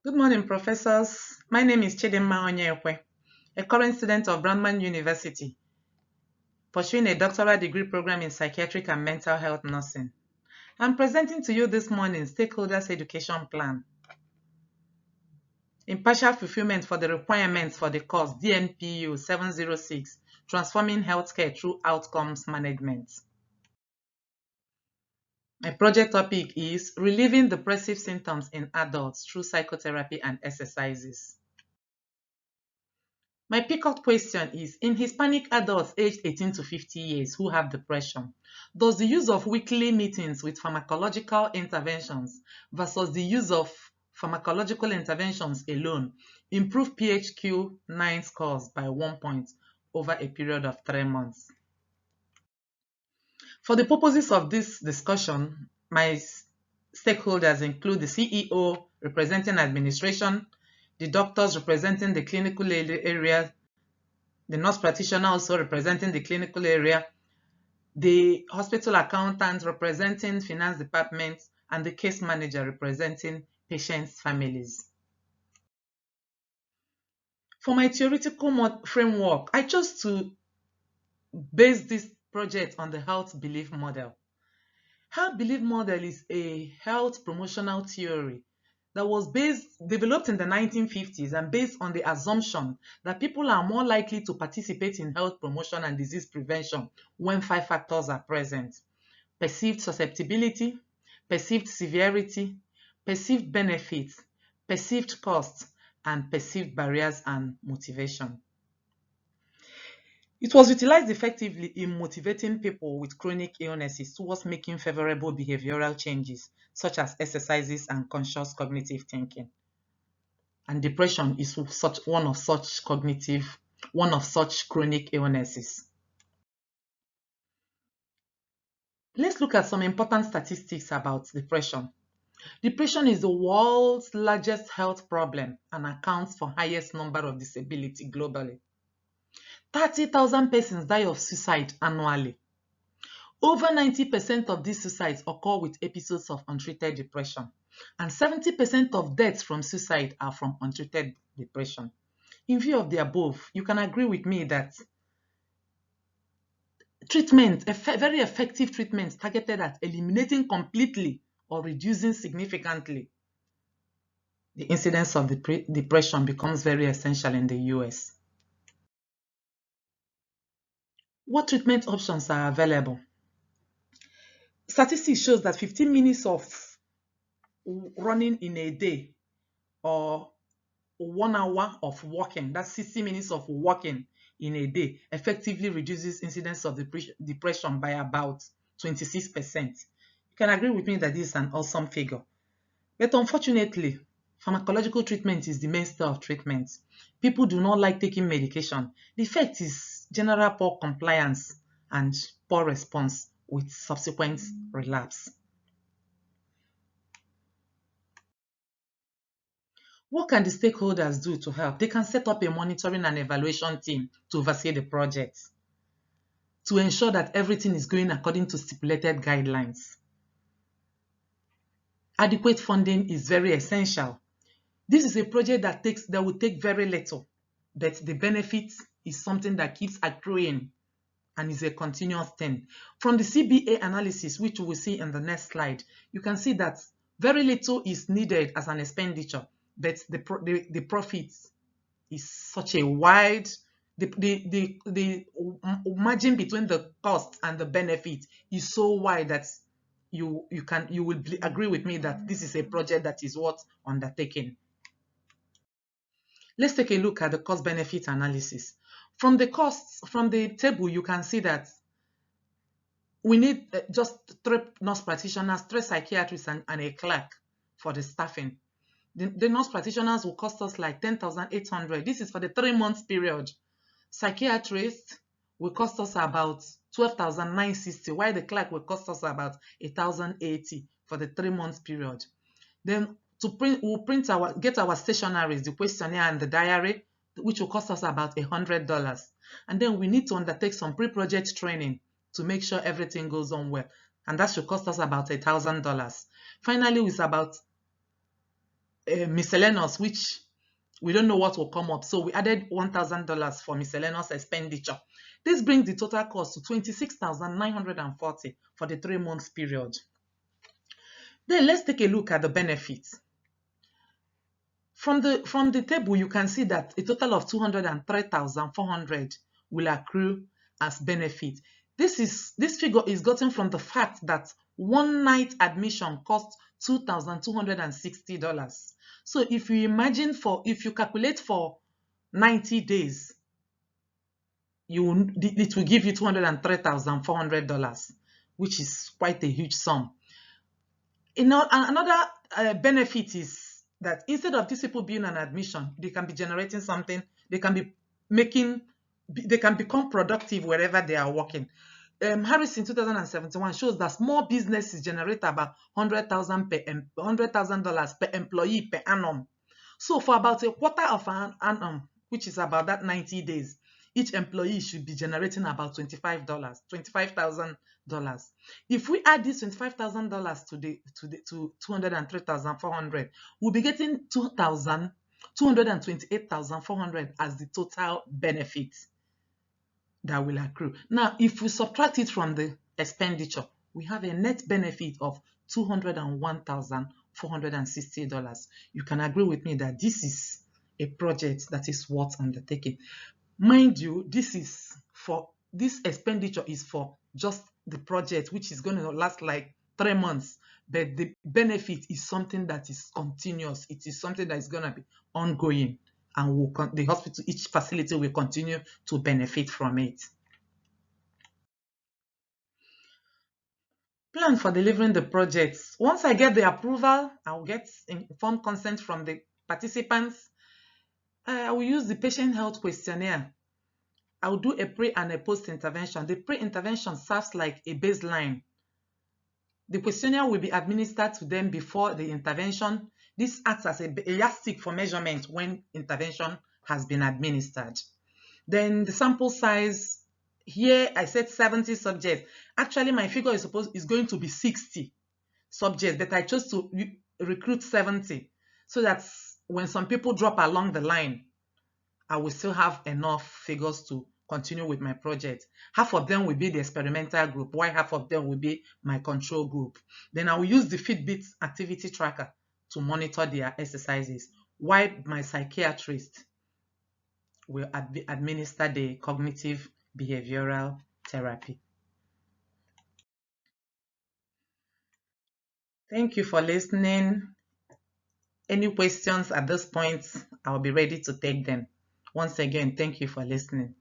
Good morning, professors. My name is Chidimma Onyekwe, a current student of Brandman University, pursuing a doctoral degree program in psychiatric and mental health nursing. I'm presenting to you this morning Stakeholders Education Plan, in partial fulfillment for the requirements for the course DNPU 706, Transforming Healthcare Through Outcomes Management. My project topic is Relieving Depressive Symptoms in Adults Through Psychotherapy and Exercises. My pick-up question is, in Hispanic adults aged 18 to 50 years who have depression, does the use of weekly meetings with pharmacological interventions versus the use of pharmacological interventions alone improve PHQ-9 scores by 1 point over a period of 3 months? For the purposes of this discussion, my stakeholders include the CEO representing administration, the doctors representing the clinical area, the nurse practitioner also representing the clinical area, the hospital accountant representing finance department, and the case manager representing patients' families. For my theoretical framework, I chose to base this project on the health belief model. Health belief model is a health promotional theory that was developed in the 1950s and based on the assumption that people are more likely to participate in health promotion and disease prevention when 5 factors are present: perceived susceptibility, perceived severity, perceived benefits, perceived costs, and perceived barriers and motivation. It was utilized effectively in motivating people with chronic illnesses towards making favorable behavioral changes, such as exercises and conscious cognitive thinking. And depression is one of such chronic illnesses. Let's look at some important statistics about depression. Depression is the world's largest health problem and accounts for highest number of disability globally. 30,000 persons die of suicide annually. Over 90% of these suicides occur with episodes of untreated depression, and 70% of deaths from suicide are from untreated depression. In view of the above, you can agree with me that very effective treatment targeted at eliminating completely or reducing significantly the incidence of depression becomes very essential in the US. What treatment options are available? Statistics shows that 15 minutes of running in a day or 1 hour of walking, that's 60 minutes of walking in a day, effectively reduces incidence of depression by about 26%. You can agree with me that this is an awesome figure. But unfortunately, pharmacological treatment is the mainstay of treatment. People do not like taking medication. The effect is general poor compliance and poor response with subsequent relapse. What can the stakeholders do to help? They can set up a monitoring and evaluation team to oversee the project, to ensure that everything is going according to stipulated guidelines. Adequate funding is very essential. This is a project that will take very little, but the benefit is something that keeps accruing and is a continuous thing. From the CBA analysis, which we will see in the next slide, you can see that very little is needed as an expenditure, but the profit is such a wide, the margin between the cost and the benefit is so wide that you will agree with me that this is a project that is worth undertaking. Let's take a look at the cost-benefit analysis. From the table, you can see that we need just 3 nurse practitioners, 3 psychiatrists, and a clerk for the staffing. The nurse practitioners will cost us like 10,800. This is for the 3 months period. Psychiatrists will cost us about 12,960, while the clerk will cost us about 1,080 for the 3 months period. Then we'll get our stationaries, the questionnaire and the diary, which will cost us about $100. And then we need to undertake some pre-project training to make sure everything goes on well, and that should cost us about $1,000. Finally, with about miscellaneous, which we don't know what will come up. So we added $1,000 for miscellaneous expenditure. This brings the total cost to $26,940 for the 3 months period. Then let's take a look at the benefits. From the table, you can see that a total of $203,400 will accrue as benefit. This figure is gotten from the fact that one night admission costs $2,260. So if you calculate for 90 days, it will give you $203,400, which is quite a huge sum. Another benefit is that instead of these people being an admission, they can be generating something. They can become productive wherever they are working. Harris in 2071 shows that small businesses generate about $100,000 per employee per annum. So for about a quarter of an annum, which is about that 90 days, each employee should be generating about $25,000. If we add this $25,000 to 203,400, we'll be getting $228,400 as the total benefit that will accrue. Now, if we subtract it from the expenditure, we have a net benefit of $201,460. You can agree with me that this is a project that is worth undertaking. Mind you, this expenditure is for just the project, which is going to last like 3 months, but the benefit is something that is continuous. It is something that is going to be ongoing, and the hospital, each facility will continue to benefit from it. Plan for delivering the projects. Once I get the approval, I'll get informed consent from the participants. I will use the patient health questionnaire. I will do a pre and a post intervention. The pre-intervention serves like a baseline. The questionnaire will be administered to them before the intervention. This acts as a yardstick for measurement when intervention has been administered. Then the sample size, here I said 70 subjects. Actually, my figure is going to be 60 subjects, but I chose to recruit 70 so that when some people drop along the line, I will still have enough figures to continue with my project. Half of them will be the experimental group, while half of them will be my control group. Then I will use the Fitbit activity tracker to monitor their exercises, while my psychiatrist will administer the cognitive behavioral therapy. Thank you for listening. Any questions at this point, I'll be ready to take them. Once again, thank you for listening.